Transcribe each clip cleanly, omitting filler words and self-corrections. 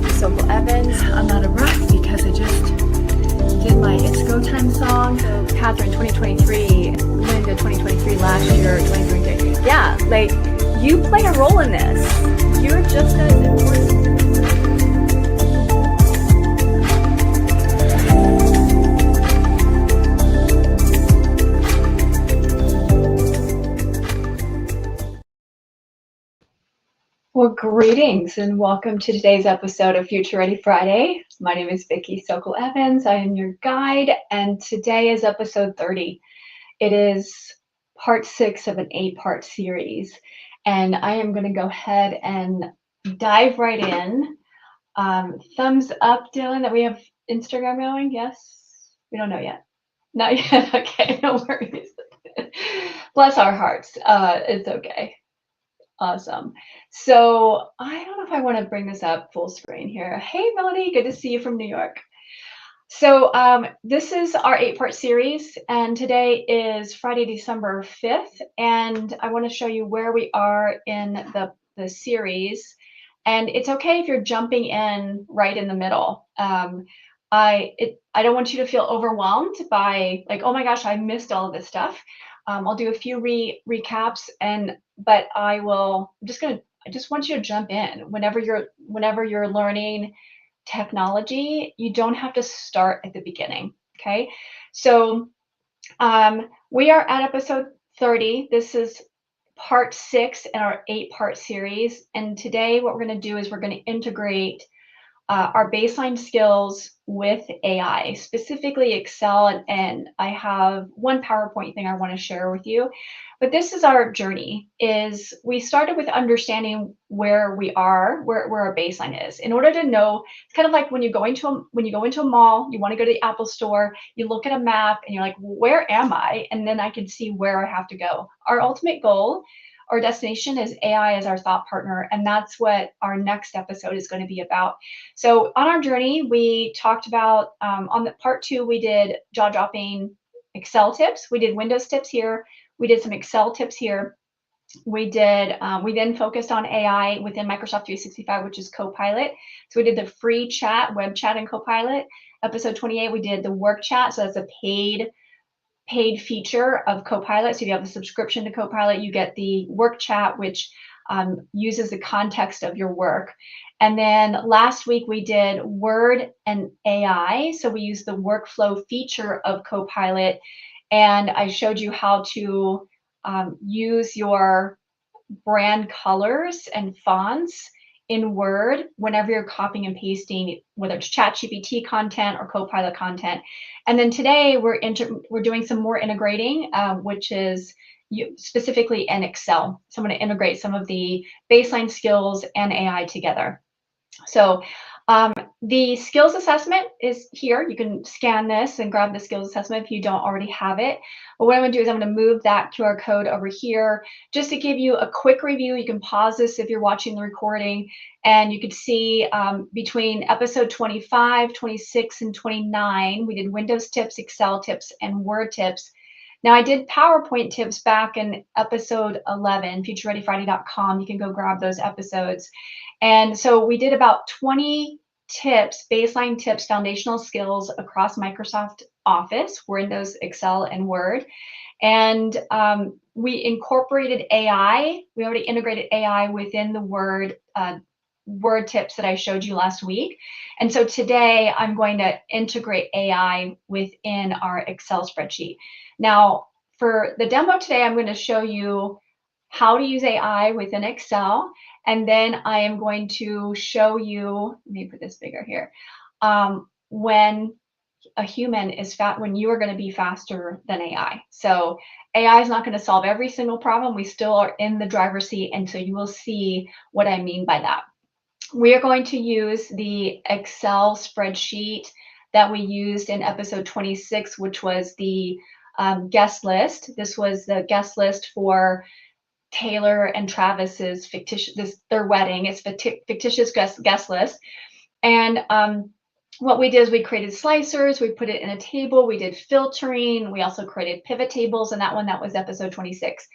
Vicky Sokol Evans. I'm out of breath because I just did my It's Go Time song. So Catherine 2023, Linda 2023 last year, 2023. Yeah, like you play a role in this. You're just as important. Well, greetings and welcome to today's episode of Future Ready Friday. My name is Vicky Sokol Evans. I am your guide, and today is episode 30. It is part 6 of an 8-part series, and I am going to go ahead and dive right in. Thumbs up, Dylan, that we have Instagram going? Yes? We don't know yet. Not yet. Okay, no worries. Bless our hearts. It's okay. Awesome. So I don't know if I want to bring this up full screen here. Hey, Melody, good to see you from New York. So this is our 8-part series, and today is Friday, December 5th, and I want to show you where we are in the series. And it's okay if you're jumping in right in the middle. I don't want you to feel overwhelmed by like, oh my gosh, I missed all of this stuff. I'll do a few recaps, but I just want you to jump in whenever you're learning technology. You don't have to start at the beginning. Okay, so we are at episode 30. This is part 6 in our 8-part series, and today what we're going to do is we're going to integrate our baseline skills with AI, specifically Excel, and I have one PowerPoint thing I want to share with you. But this is our journey. Is we started with understanding where we are, where our baseline is. In order to know, it's kind of like when you go into a mall, you want to go to the Apple store, you look at a map and you're like, where am I? And then I can see where I have to go. Our ultimate goal, our destination, is AI as our thought partner, and that's what our next episode is going to be about. So on our journey, we talked about on the part 2, we did jaw-dropping Excel tips. We did Windows tips here. We did some Excel tips here. We then focused on AI within Microsoft 365, which is Copilot. So we did the free chat, web chat in Copilot. Episode 28, we did the work chat. So that's a paid feature of Copilot. So if you have a subscription to Copilot, you get the work chat, which uses the context of your work. And then last week we did Word and AI. So we used the workflow feature of Copilot, and I showed you how to use your brand colors and fonts in Word whenever you're copying and pasting, whether it's ChatGPT content or Copilot content. And then today we're doing some more integrating, which is specifically in Excel. So I'm going to integrate some of the baseline skills and AI together. So the skills assessment is here. You can scan this and grab the skills assessment if you don't already have it. But what I'm going to do is I'm going to move that QR code over here just to give you a quick review. You can pause this if you're watching the recording, and you can see between episode 25, 26, and 29, we did Windows tips, Excel tips, and Word tips. Now, I did PowerPoint tips back in episode 11, futurereadyfriday.com. You can go grab those episodes. And so we did about 20 tips, baseline tips, foundational skills across Microsoft Office, Windows, Excel, and Word. And we incorporated AI. We already integrated AI within the Word tips that I showed you last week. And so today I'm going to integrate AI within our Excel spreadsheet. Now, for the demo today, I'm going to show you how to use AI within Excel. And then I am going to show you, let me put this bigger here, when a human is when you are going to be faster than AI. So AI is not going to solve every single problem. We still are in the driver's seat. And so you will see what I mean by that. We are going to use the Excel spreadsheet that we used in episode 26, which was the guest list. This was the guest list for Taylor and Travis's their wedding. It's fictitious guest list. And what we did is we created slicers, we put it in a table, we did filtering, we also created pivot tables, and that was episode 26.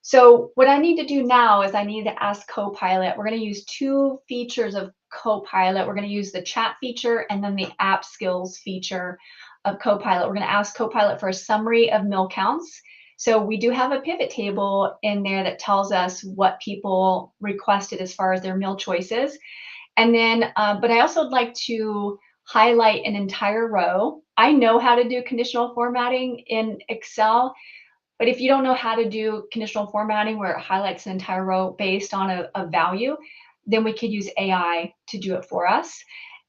So what I need to do now is I need to ask Copilot. We're going to use 2 features of Copilot. We're going to use the chat feature and then the app skills feature of Copilot. We're going to ask Copilot for a summary of meal counts. So we do have a pivot table in there that tells us what people requested as far as their meal choices. And then, but I also would like to highlight an entire row. I know how to do conditional formatting in Excel, but if you don't know how to do conditional formatting where it highlights an entire row based on a value, then we could use AI to do it for us.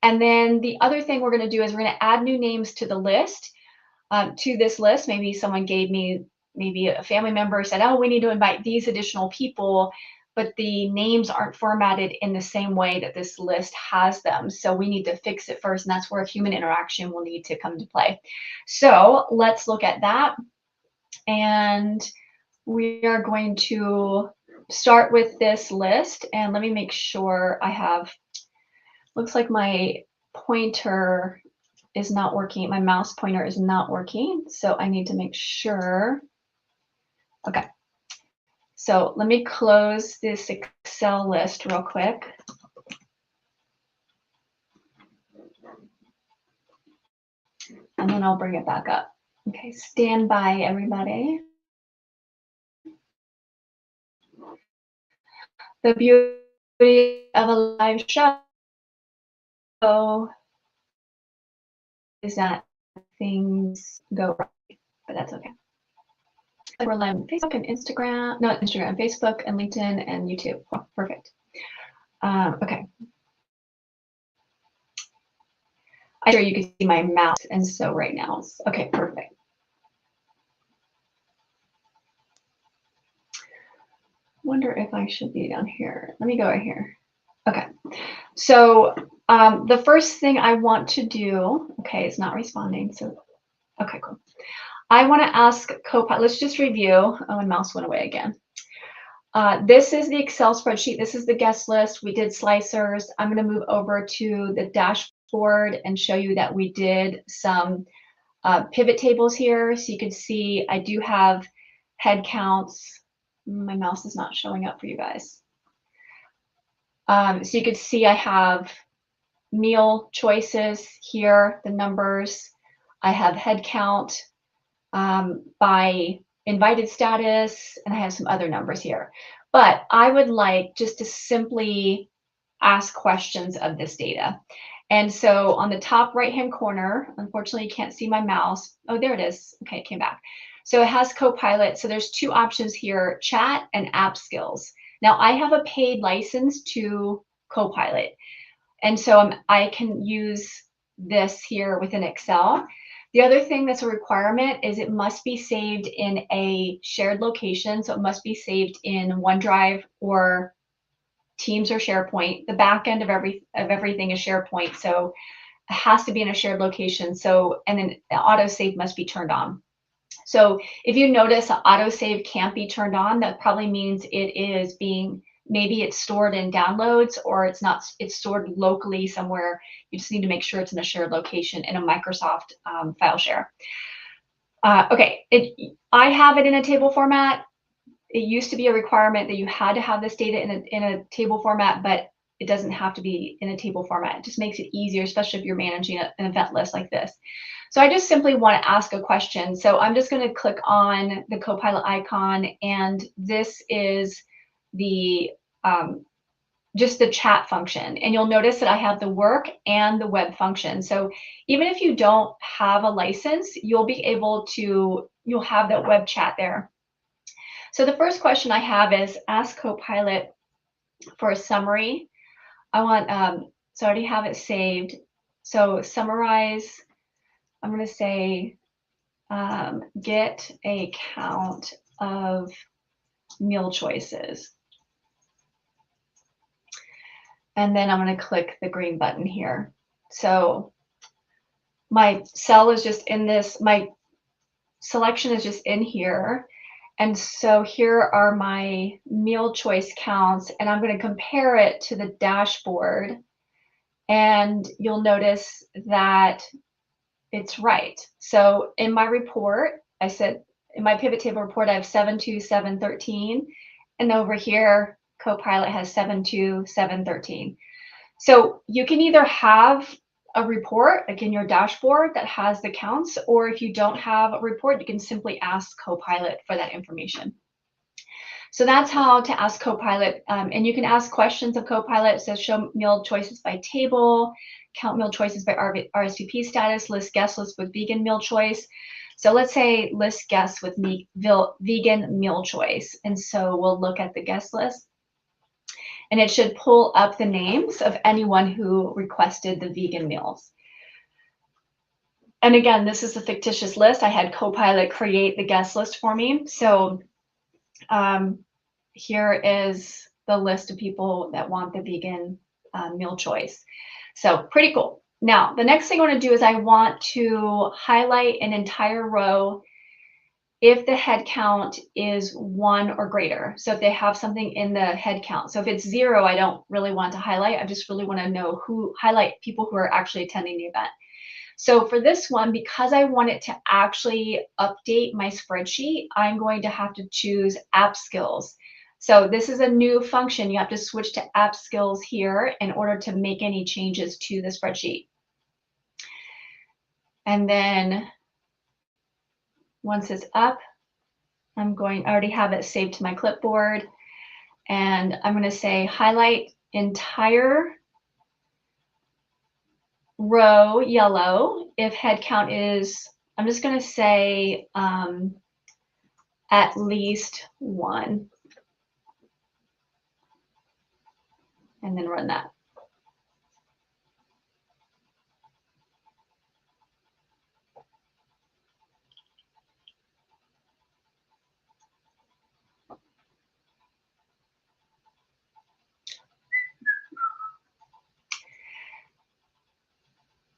And then the other thing we're going to do is we're going to add new names to the list, to this list. Maybe someone gave me, maybe a family member said, oh, we need to invite these additional people, but the names aren't formatted in the same way that this list has them. So we need to fix it first, and that's where human interaction will need to come into play. So let's look at that. And we are going to start with this list. And let me make sure I have, looks like my pointer is not working. My mouse pointer is not working. So I need to make sure. Okay. So let me close this Excel list real quick. And then I'll bring it back up. Okay, stand by, everybody. The beauty of a live show is that things go right, but that's okay. We're live on Facebook and Instagram, not Instagram, Facebook and LinkedIn and YouTube. Oh, perfect. Okay. I'm sure you can see my mouse, and so right now, okay, perfect. Wonder if I should be down here. Let me go right here. Okay, so the first thing I want to do, okay, it's not responding, so, okay, cool. I want to ask Copilot, let's just review. Oh, and mouse went away again. This is the Excel spreadsheet. This is the guest list. We did slicers. I'm going to move over to the dashboard and show you that we did some pivot tables here. So you can see I do have head counts. My mouse is not showing up for you guys. So you can see I have meal choices here, the numbers. I have head count by invited status, and I have some other numbers here. But I would like just to simply ask questions of this data. And so on the top right-hand corner, unfortunately, you can't see my mouse. Oh, there it is. Okay, it came back. So it has Copilot. So there's two options here, chat and app skills. Now I have a paid license to Copilot. And so I can use this here within Excel. The other thing that's a requirement is it must be saved in a shared location. So it must be saved in OneDrive or Teams or SharePoint. The back end of everything is SharePoint. So it has to be in a shared location. So, and then the autosave must be turned on. So if you notice autosave can't be turned on, that probably means it is being, maybe it's stored in downloads, or it's not, it's stored locally somewhere. You just need to make sure it's in a shared location in a Microsoft file share. Okay, I have it in a table format. It used to be a requirement that you had to have this data in a table format, but it doesn't have to be in a table format. It just makes it easier, especially if you're managing an event list like this. So I just simply want to ask a question. So I'm just going to click on the Copilot icon, and this is the just the chat function. And you'll notice that I have the work and the web function. So even if you don't have a license, you'll be able to, you'll have that web chat there. So the first question I have is ask Copilot for a summary. I want, so I already have it saved. So summarize, I'm going to say, get a count of meal choices. And then I'm going to click the green button here. So my cell is just in this, my selection is just in here. And so here are my meal choice counts, and I'm going to compare it to the dashboard. And you'll notice that it's right. So in my report, I said, in my pivot table report, I have 72713. And over here, Copilot has 72713. So you can either have a report, like in your dashboard, that has the counts, or if you don't have a report, you can simply ask Copilot for that information. So that's how to ask Copilot. And you can ask questions of Copilot. It says show meal choices by table, count meal choices by RSVP status, list guest list with vegan meal choice. So let's say list guests with vegan meal choice. And so we'll look at the guest list, and it should pull up the names of anyone who requested the vegan meals. And again, this is a fictitious list. I had Copilot create the guest list for me. So here is the list of people that want the vegan meal choice. So pretty cool. Now, the next thing I want to do is I want to highlight an entire row if the head count is 1 or greater. So if they have something in the head count. So if it's 0, I don't really want to highlight. I just really want to know highlight people who are actually attending the event. So for this one, because I want it to actually update my spreadsheet, I'm going to have to choose app skills. So this is a new function. You have to switch to app skills here in order to make any changes to the spreadsheet. And then once it's up, I already have it saved to my clipboard, and I'm going to say highlight entire row yellow if head count is, I'm just going to say at least 1, and then run that.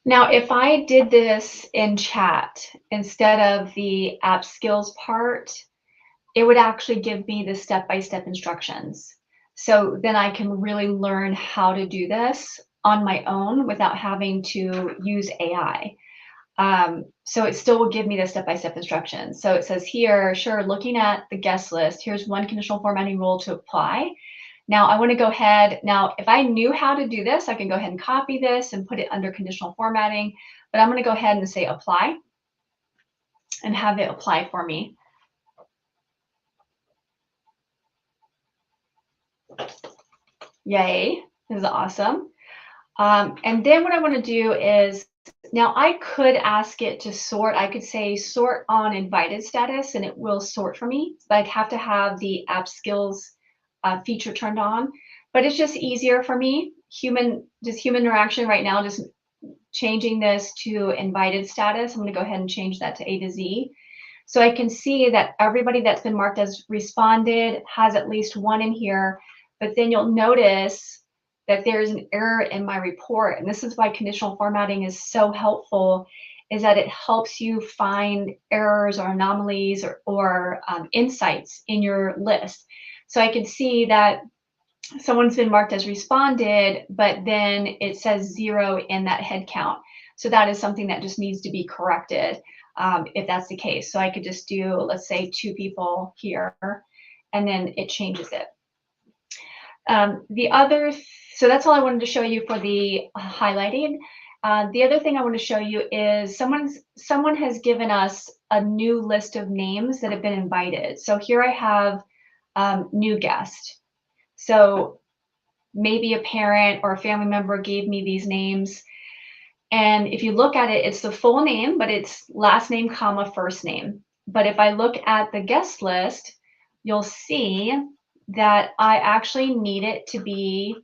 Now, if I did this in chat instead of the app skills part, it would actually give me the step-by-step instructions. So then I can really learn how to do this on my own without having to use AI. So it still will give me the step-by-step instructions. So it says here, sure, looking at the guest list, here's one conditional formatting rule to apply. Now I want to go ahead. Now, if I knew how to do this, I can go ahead and copy this and put it under conditional formatting, but I'm going to go ahead and say apply and have it apply for me. Yay, this is awesome. And then what I want to do is, now I could ask it to sort. I could say sort on invited status and it will sort for me, but I'd have to have the app skills feature turned on. But it's just easier for me, human interaction right now, just changing this to invited status. I'm going to go ahead and change that to A to Z. So I can see that everybody that's been marked as responded has at least 1 in here, but then you'll notice that there's an error in my report. And this is why conditional formatting is so helpful, is that it helps you find errors or anomalies or insights in your list. So I can see that someone's been marked as responded, but then it says 0 in that head count. So that is something that just needs to be corrected if that's the case. So I could just do, let's say, 2 people here, and then it changes it. So that's all I wanted to show you for the highlighting. The other thing I want to show you is someone has given us a new list of names that have been invited. So here I have new guest. So maybe a parent or a family member gave me these names. And if you look at it, it's the full name, but it's last name, comma, first name. But if I look at the guest list, you'll see that I actually need it to be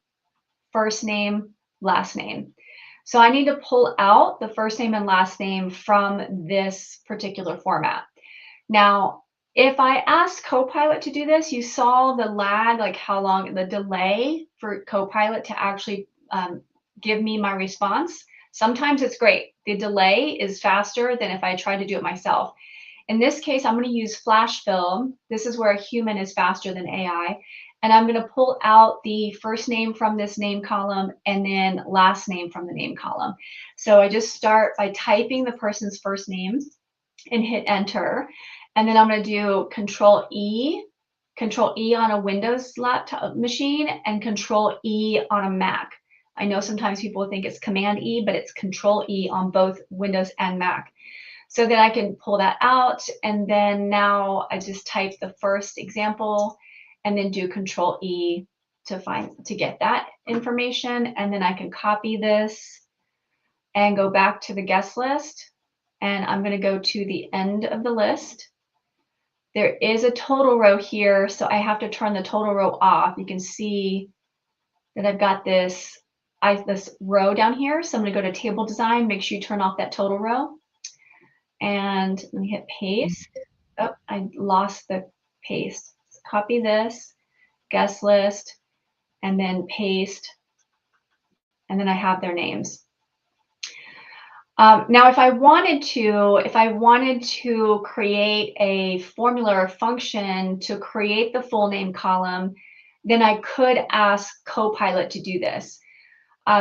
first name, last name. So I need to pull out the first name and last name from this particular format. Now, if I asked Copilot to do this, you saw the lag, like how long, the delay for Copilot to actually give me my response. Sometimes it's great. The delay is faster than if I try to do it myself. In this case, I'm going to use flash fill. This is where a human is faster than AI. And I'm going to pull out the first name from this name column and then last name from the name column. So I just start by typing the person's first name and hit enter. And then I'm going to do Control E on a Windows laptop machine and Control E on a Mac. I know sometimes people think it's Command E, but it's Control E on both Windows and Mac. So then I can pull that out, and then now I just type the first example and then do Control E to get that information, and then I can copy this and go back to the guest list, and I'm going to go to the end of the list. There is a total row here, so I have to turn the total row off. You can see that I've got this row down here, so I'm going to go to table design, make sure you turn off that total row, and let me hit paste. Oh, I lost the paste. Copy this, guest list, and then paste, and then I have their names. Now, if I wanted to create a formula or function to create the full name column, then I could ask Copilot to do this.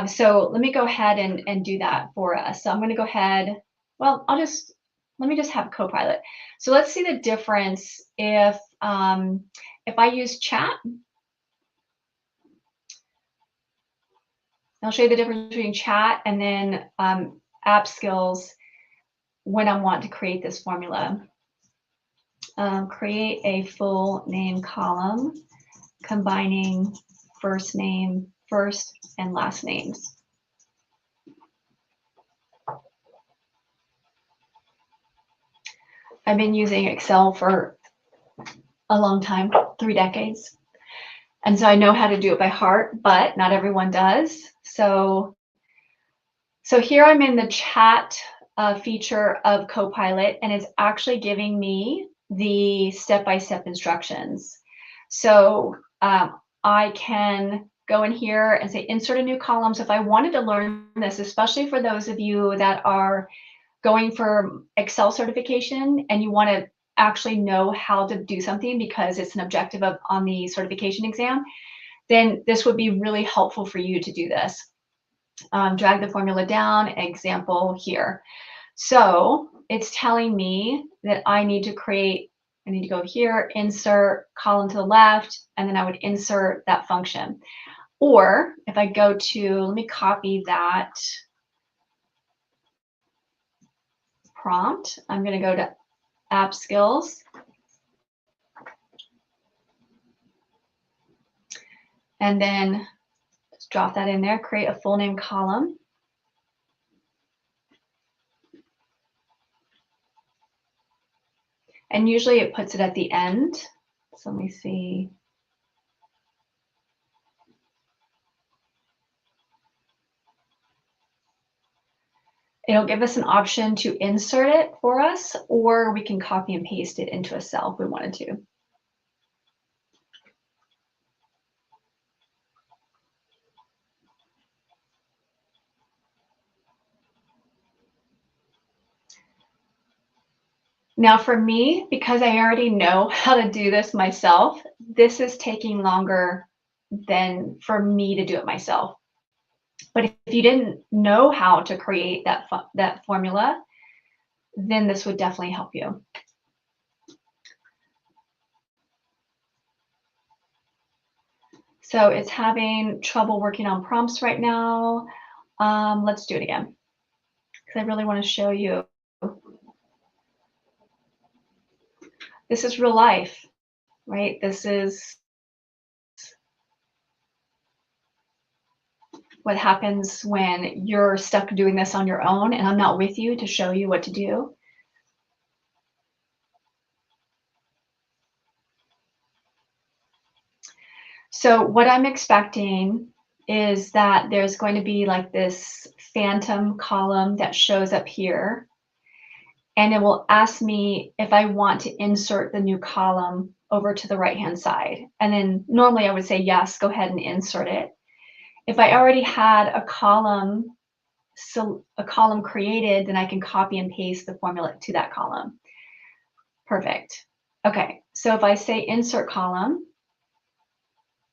So let me go ahead and do that for us. So I'm going to go ahead. Well, let me just have Copilot. So let's see the difference if I use chat. I'll show you the difference between chat and then app skills when I want to create this formula. Create a full name column combining first and last names. I've been using Excel for a long time, 3 decades. And so I know how to do it by heart, but not everyone does. So here I'm in the chat feature of Copilot, and it's actually giving me the step-by-step instructions. So I can go in here and say insert a new column. So if I wanted to learn this, especially for those of you that are going for Excel certification and you want to actually know how to do something because it's an objective on the certification exam, then this would be really helpful for you to do this. Drag the formula down, example here. So it's telling me that I need to go here, insert column to the left, and then I would insert that function. Or if I go to, let me copy that prompt. I'm going to go to app skills. And then just drop that in there, create a full name column. And usually it puts it at the end. So let me see. It'll give us an option to insert it for us, or we can copy and paste it into a cell if we wanted to. Now for me, because I already know how to do this myself, this is taking longer than for me to do it myself. But if you didn't know how to create that formula, then this would definitely help you. So it's having trouble working on prompts right now. Let's do it again, because I really want to show you. This is real life, right? This is what happens when you're stuck doing this on your own and I'm not with you to show you what to do. So what I'm expecting is that there's going to be like this phantom column that shows up here, and it will ask me if I want to insert the new column over to the right-hand side. And then normally I would say, yes, go ahead and insert it. If I already had a column created, then I can copy and paste the formula to that column. Perfect. Okay, so if I say insert column,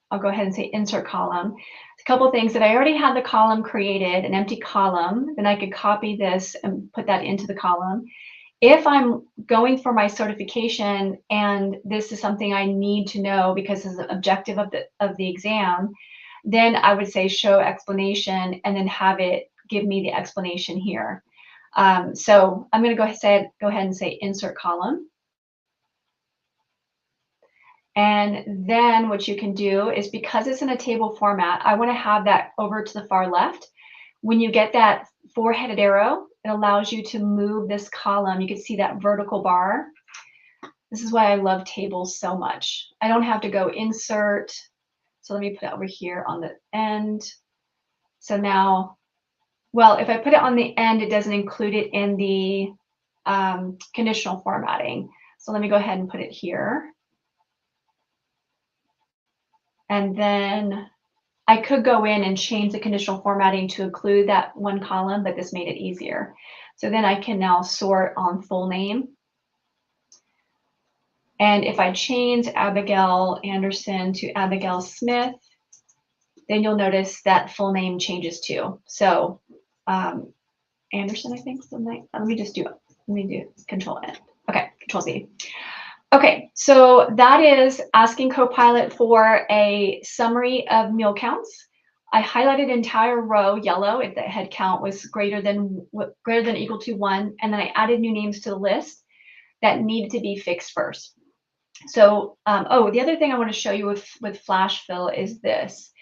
I'll go ahead and say insert column. A couple of things that I already had the column created, an empty column, then I could copy this and put that into the column. If I'm going for my certification and this is something I need to know because it's an objective of the exam, then I would say show explanation and then have it give me the explanation here. So I'm going to go ahead and say insert column. And then what you can do is, because it's in a table format, I want to have that over to the far left. When you get that four-headed arrow, it allows you to move this column. You can see that vertical bar. This is why I love tables so much. I don't have to go insert. So let me put it over here on the end. So now, well, if I put it on the end, it doesn't include it in the conditional formatting. So let me go ahead and put it here. And then I could go in and change the conditional formatting to include that one column, but this made it easier. So then I can now sort on full name. And if I change Abigail Anderson to Abigail Smith, then you'll notice that full name changes too. So Anderson, I think. Let me do Control N. Okay, Control Z. Okay, so that is asking Copilot for a summary of meal counts. I highlighted an entire row yellow if the head count was greater than equal to 1, and then I added new names to the list that needed to be fixed first. So, the other thing I want to show you with flash fill is this.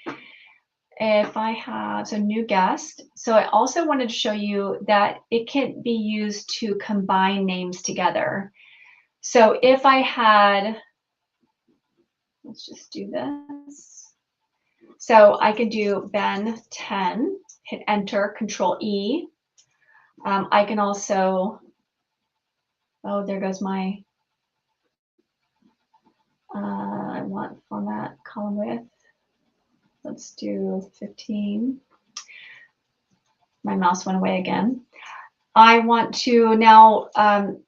If I have a new guest, so I also wanted to show you that it can be used to combine names together. So if I had, let's just do this. So I could do Ben 10, hit enter, Control E. I can also, oh, there goes my, I want format column width. Let's do 15. My mouse went away again. I want to now,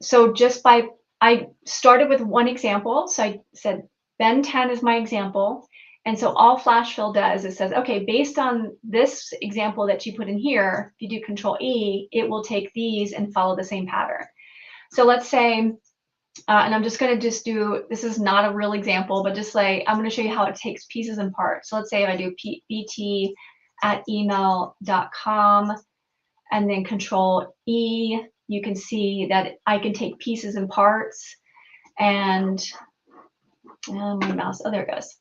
so just by, I started with one example. So I said Ben 10 is my example. And so all flash fill does, it says, okay, based on this example that you put in here, if you do Control E, it will take these and follow the same pattern. So let's say, and I'm just going to do, this is not a real example, but just like, I'm going to show you how it takes pieces and parts. So let's say if I do bt@email.com and then Control E, you can see that I can take pieces and parts and my mouse, oh, there it goes.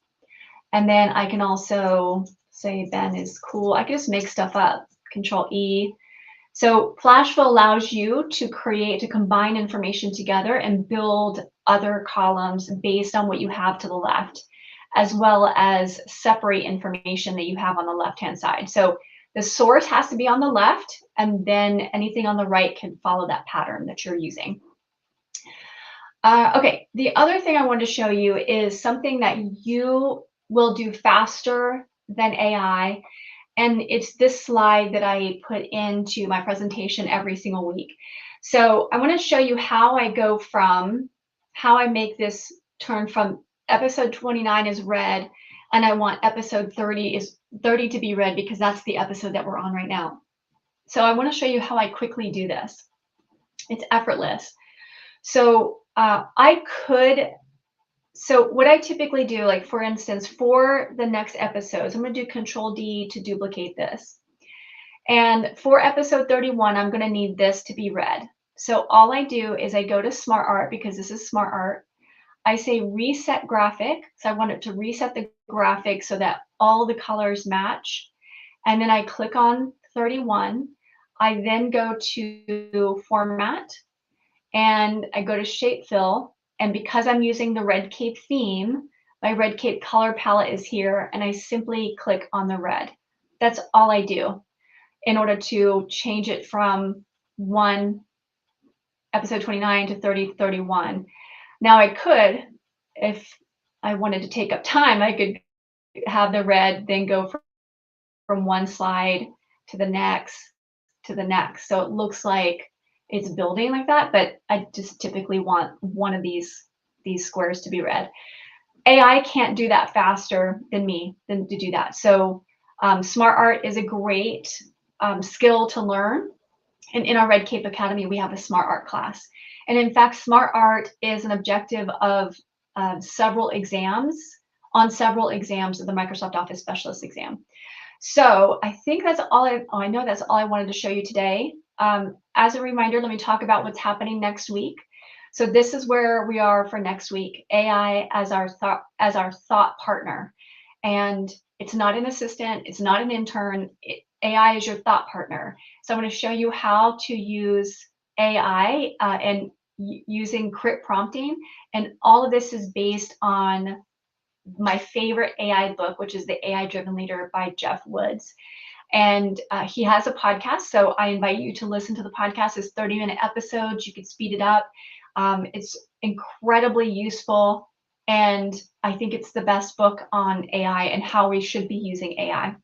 And then I can also say Ben is cool. I can just make stuff up, Control E. So FlashFill allows you to combine information together and build other columns based on what you have to the left, as well as separate information that you have on the left-hand side. So the source has to be on the left, and then anything on the right can follow that pattern that you're using. Okay, the other thing I wanted to show you is something that you will do faster than AI. And it's this slide that I put into my presentation every single week. So I want to show you how I go from, how I make this turn from episode 29 is red, and I want episode 30 to be red because that's the episode that we're on right now. So I want to show you how I quickly do this. It's effortless. So so what I typically do, like for instance, for the next episodes, I'm going to do Control D to duplicate this. And for episode 31, I'm going to need this to be red. So all I do is I go to Smart Art, because this is Smart Art. I say reset graphic. So I want it to reset the graphic so that all the colors match. And then I click on 31. I then go to Format and I go to Shape Fill. And because I'm using the Red Cape theme, my Red Cape color palette is here, and I simply click on the red. That's all I do in order to change it from episode 29 to 30, 31. Now I could, if I wanted to take up time, I could have the red then go from one slide to the next to the next. So it looks like it's building like that, but I just typically want one of these squares to be red. AI can't do that faster than me to do that. So Smart Art is a great skill to learn. And in our Red Cape Academy, we have a Smart Art class. And in fact, Smart Art is an objective of several exams on several exams of the Microsoft Office Specialist exam. So I think that's all I know that's all I wanted to show you today. As a reminder, let me talk about what's happening next week. So this is where we are for next week, AI as our thought partner. And it's not an assistant, it's not an intern, AI is your thought partner. So I'm going to show you how to use AI and using crit prompting. And all of this is based on my favorite AI book, which is The AI Driven Leader by Jeff Woods. And he has a podcast, so I invite you to listen to the podcast. It's 30-minute episodes. You can speed it up. It's incredibly useful, and I think it's the best book on AI and how we should be using AI.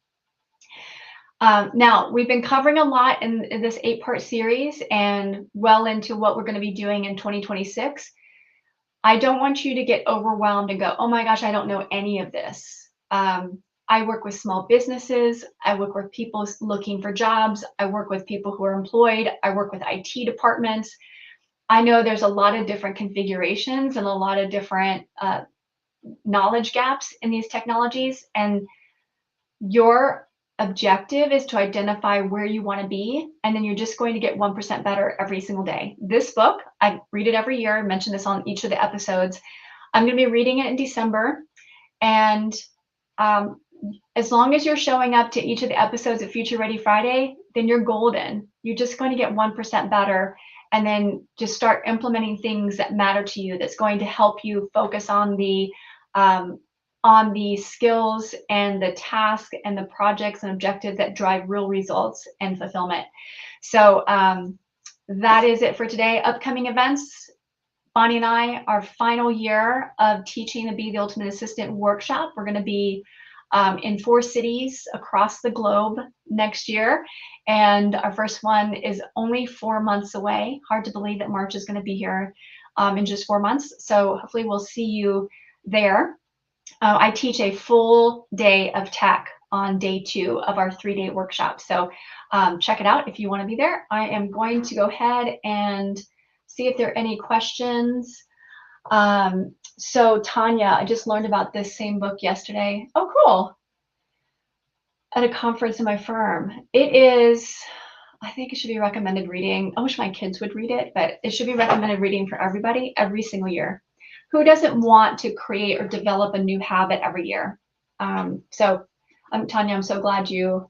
Now, we've been covering a lot in this 8-part series and well into what we're going to be doing in 2026. I don't want you to get overwhelmed and go, oh my gosh, I don't know any of this. I work with small businesses. I work with people looking for jobs. I work with people who are employed. I work with IT departments. I know there's a lot of different configurations and a lot of different knowledge gaps in these technologies. And your objective is to identify where you want to be, and then you're just going to get 1% better every single day. This book, I read it every year. I mention this on each of the episodes. I'm going to be reading it in December, and as long as you're showing up to each of the episodes at Future Ready Friday, then you're golden. You're just going to get 1% better, and then just start implementing things that matter to you, that's going to help you focus on the skills and the tasks and the projects and objectives that drive real results and fulfillment. So that is it for today. Upcoming events, Bonnie and I, our final year of teaching the Be the Ultimate Assistant workshop. We're going to be in 4 cities across the globe next year. And our first one is only 4 months away. Hard to believe that March is going to be here in just 4 months. So hopefully we'll see you there. I teach a full day of tech on day 2 of our 3-day workshop. So check it out if you want to be there. I am going to go ahead and see if there are any questions. So Tanya, I just learned about this same book yesterday. Oh, cool. At a conference in my firm. It is, I think it should be recommended reading. I wish my kids would read it, but it should be recommended reading for everybody every single year. Who doesn't want to create or develop a new habit every year? So Tanya, I'm so glad you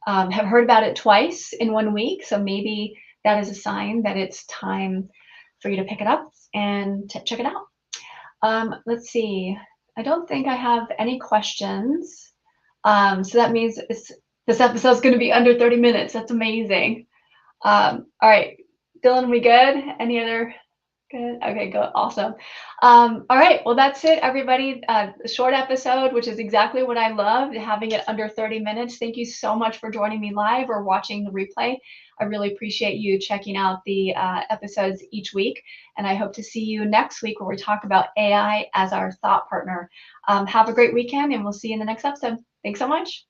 have heard about it twice in 1 week. So maybe that is a sign that it's time for you to pick it up and check it out. Let's see. I don't think I have any questions. So that means this episode is going to be under 30 minutes. That's amazing. All right, Dylan, we good? Any other? Good. Okay, good. Awesome. All right. Well, that's it, everybody. A short episode, which is exactly what I love, having it under 30 minutes. Thank you so much for joining me live or watching the replay. I really appreciate you checking out the episodes each week. And I hope to see you next week where we talk about AI as our thought partner. Have a great weekend, and we'll see you in the next episode. Thanks so much.